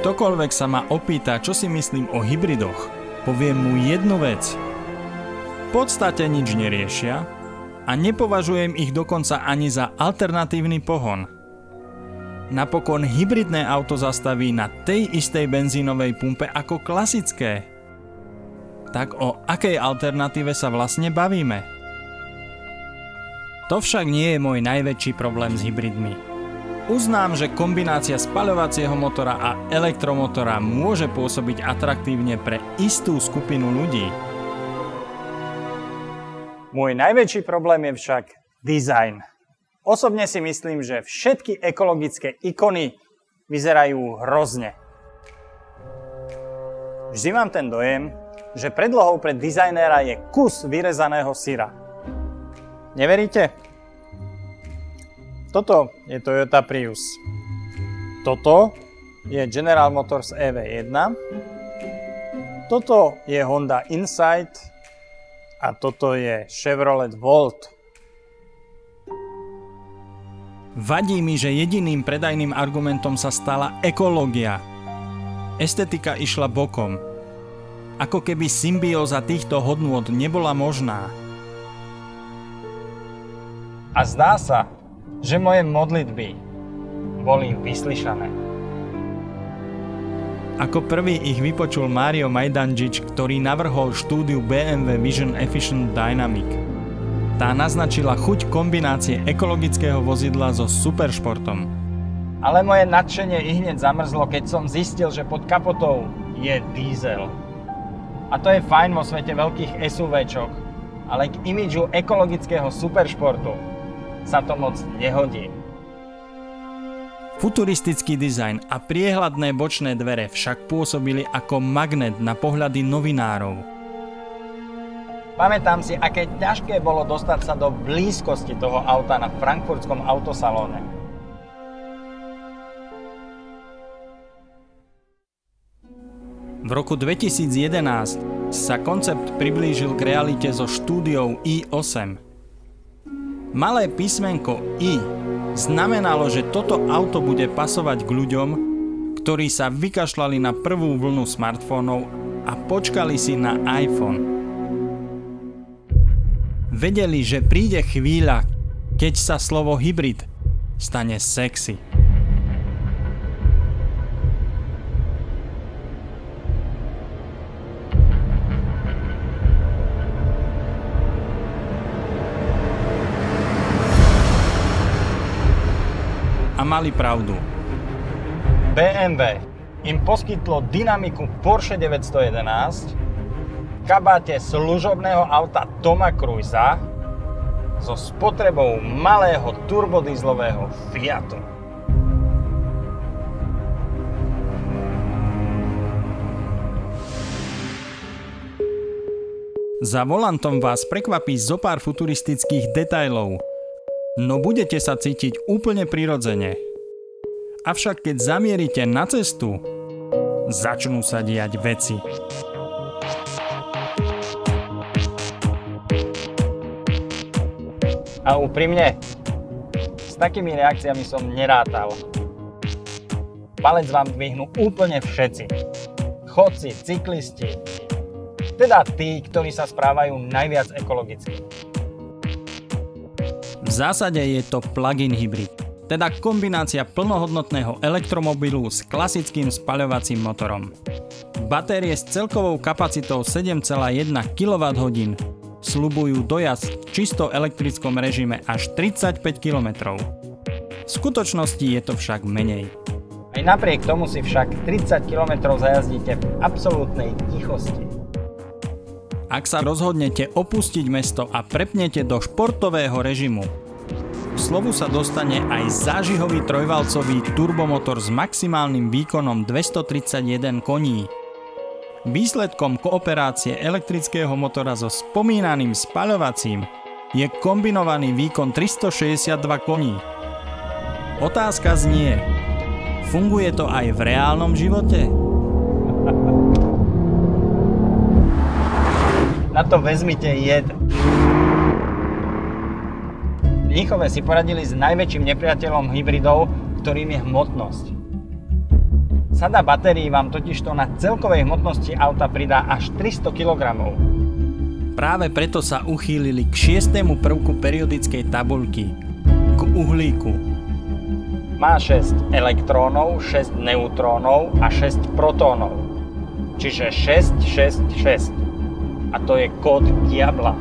Ktokoľvek sa ma opýta, čo si myslím o hybridoch, poviem mu jednu vec. V podstate nič neriešia a nepovažujem ich dokonca ani za alternatívny pohon. Napokon hybridné auto zastaví na tej istej benzínovej pumpe ako klasické. Tak o akej alternatíve sa vlastne bavíme? To však nie je môj najväčší problém s hybridmi. Uznám, že kombinácia spaľovacieho motora a elektromotora môže pôsobiť atraktívne pre istú skupinu ľudí. Môj najväčší problém je však dizajn. Osobne si myslím, že všetky ekologické ikony vyzerajú hrozne. Vždy mám ten dojem, že predlohou pre dizajnéra je kus vyrezaného syra. Neveríte? Toto je Toyota Prius. Toto je General Motors EV1. Toto je Honda Insight. A toto je Chevrolet Volt. Vadí mi, že jediným predajným argumentom sa stala ekológia. Estetika išla bokom. Ako keby symbióza týchto hodnôt nebola možná. A zdá sa, že moje modlitby boli vyslyšané. Ako prvý ich vypočul Mário Majdanžič, ktorý navrhol štúdiu BMW Vision Efficient Dynamic. Tá naznačila chuť kombinácie ekologického vozidla so superšportom. Ale moje nadšenie ihneď zamrzlo, keď som zistil, že pod kapotou je diesel. A to je fajn vo svete veľkých SUVčok, ale k imidžu ekologického superšportu sa to moc nehodí. Futuristický dizajn a priehľadné bočné dvere však pôsobili ako magnet na pohľady novinárov. Pamätám si, aké ťažké bolo dostať sa do blízkosti toho auta na frankfurtskom autosalóne. V roku 2011 sa koncept priblížil k realite so štúdiou i8. Malé písmenko I znamenalo, že toto auto bude pasovať k ľuďom, ktorí sa vykašľali na prvú vlnu smartfónov a počkali si na iPhone. Vedeli, že príde chvíľa, keď sa slovo hybrid stane sexy. A mali pravdu. BMW im poskytlo dynamiku Porsche 911 v kabáte služobného auta Toma Cruisa so spotrebou malého turbodízlového Fiatu. Za volantom vás prekvapí zopár futuristických detailov, no budete sa cítiť úplne prirodzene. Avšak keď zamierite na cestu, začnú sa diať veci. A úprimne, s takými reakciami som nerátal. Palec vám dvihnú úplne všetci. Chodci, cyklisti, teda tí, ktorí sa správajú najviac ekologicky. V zásade je to plug-in hybrid, teda kombinácia plnohodnotného elektromobilu s klasickým spaľovacím motorom. Batérie s celkovou kapacitou 7,1 kWh sľubujú dojazd v čisto elektrickom režime až 35 km. V skutočnosti je to však menej. Aj napriek tomu si však 30 km zajazdíte v absolútnej tichosti. Ak sa rozhodnete opustiť mesto a prepnete do športového režimu, k slovu sa dostane aj zážihový trojvalcový turbomotor s maximálnym výkonom 231 koní. Výsledkom kooperácie elektrického motora so spomínaným spaľovacím je kombinovaný výkon 362 koní. Otázka znie, funguje to aj v reálnom živote? Na to vezmite jed. V Mníchove si poradili s najväčším nepriateľom hybridov, ktorým je hmotnosť. Sada batérií vám totižto na celkovej hmotnosti auta pridá až 300 kg. Práve preto sa uchýlili k 6. prvku periodickej tabuľky, k uhlíku. Má 6 elektrónov, 6 neutrónov a 6 protónov. Čiže 6, 6, 6. A to je kód diabla.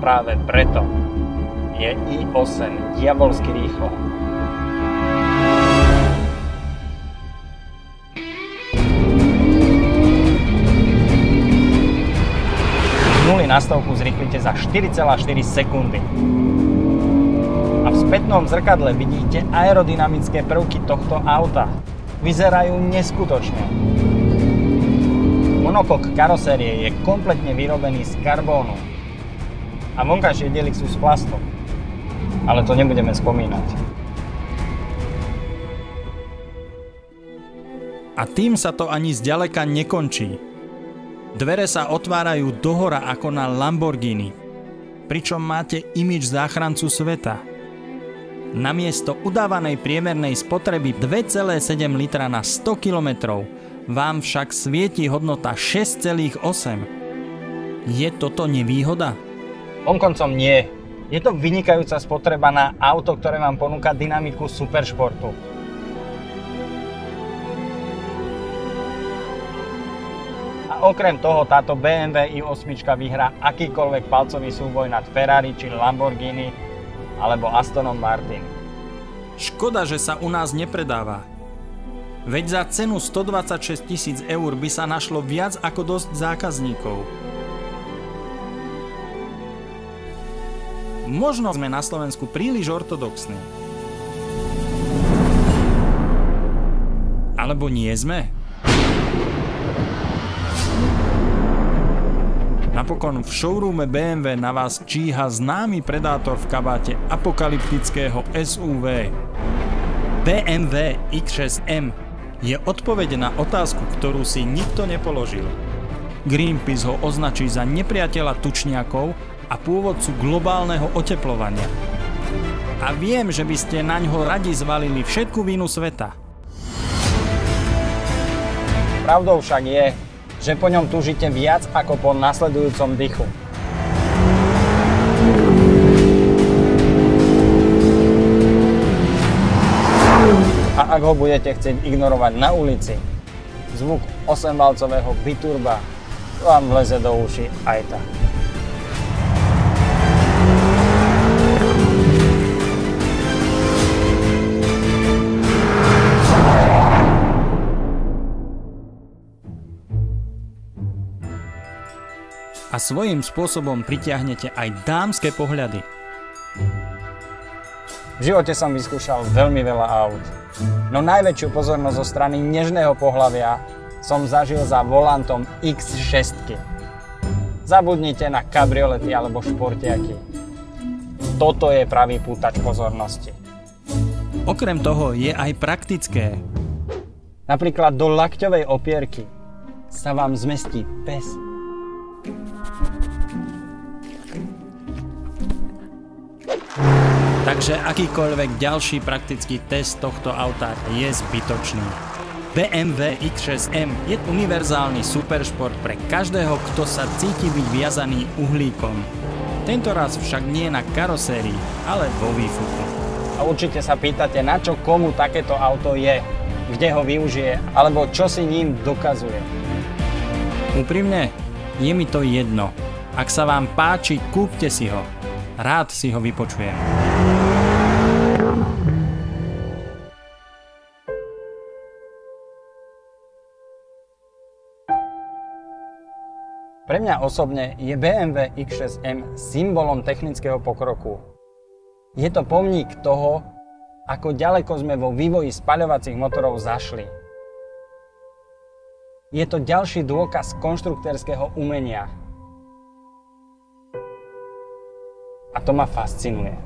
Práve preto je i8 diabolsky rýchlo. Nuly na stovku zrýchlite za 4,4 sekundy. A v spätnom zrkadle vidíte aerodynamické prvky tohto auta. Vyzerajú neskutočne. Monokok karosérie je kompletne vyrobený z karbónu. A vonkajšie diely sú z plastu. Ale to nebudeme spomínať. A tým sa to ani zďaleka nekončí. Dvere sa otvárajú dohora ako na Lamborghini, pričom máte imidž záchrancu sveta. Namiesto udávanej priemernej spotreby 2,7 litra na 100 km vám však svieti hodnota 6,8. Je toto nevýhoda? Vonkoncom nie. Je to vynikajúca spotreba na auto, ktoré vám ponúka dynamiku superšportu. Okrem toho táto BMW i8 vyhrá akýkoľvek palcový súboj nad Ferrari či Lamborghini alebo Astonom Martin. Škoda, že sa u nás nepredáva. Veď za cenu 126 000 eur by sa našlo viac ako dosť zákazníkov. Možno sme na Slovensku príliš ortodoxní. Alebo nie sme? Napokon v showroome BMW na vás číha známy predátor v kabáte apokalyptického SUV. BMW X6M je odpoveď na otázku, ktorú si nikto nepoložil. Greenpeace ho označí za nepriateľa tučniakov a pôvodcu globálneho oteplovania. A viem, že by ste naňho radi zvalili všetku vinu sveta. Pravdou však je, že po ňom túžite viac ako po nasledujúcom dychu. A ak ho budete chcieť ignorovať na ulici, zvuk 8-valcového biturba vám vleze do uši aj tak. A svojím spôsobom pritiahnete aj dámske pohľady. V živote som vyskúšal veľmi veľa aut, no najväčšiu pozornosť zo strany nežného pohlavia som zažil za volantom X6. Zabudnite na kabriolety alebo športiaky. Toto je pravý pútač pozornosti. Okrem toho je aj praktické. Napríklad do lakťovej opierky sa vám zmestí pes. Takže akýkoľvek ďalší praktický test tohto auta je zbytočný. BMW X6M je univerzálny superšport pre každého, kto sa cíti byť viazaný uhlíkom. Tentoraz však nie na karosérii, ale vo výfuku. A určite sa pýtate, na čo komu takéto auto je, kde ho využije, alebo čo si ním dokazuje. Úprimne, je mi to jedno. Ak sa vám páči, kúpte si ho. Rád si ho vypočujem. Pre mňa osobne je BMW X6M symbolom technického pokroku. Je to pomník toho, ako ďaleko sme vo vývoji spaľovacích motorov zašli. Je to ďalší dôkaz konštruktérskeho umenia. A to ma fascinuje.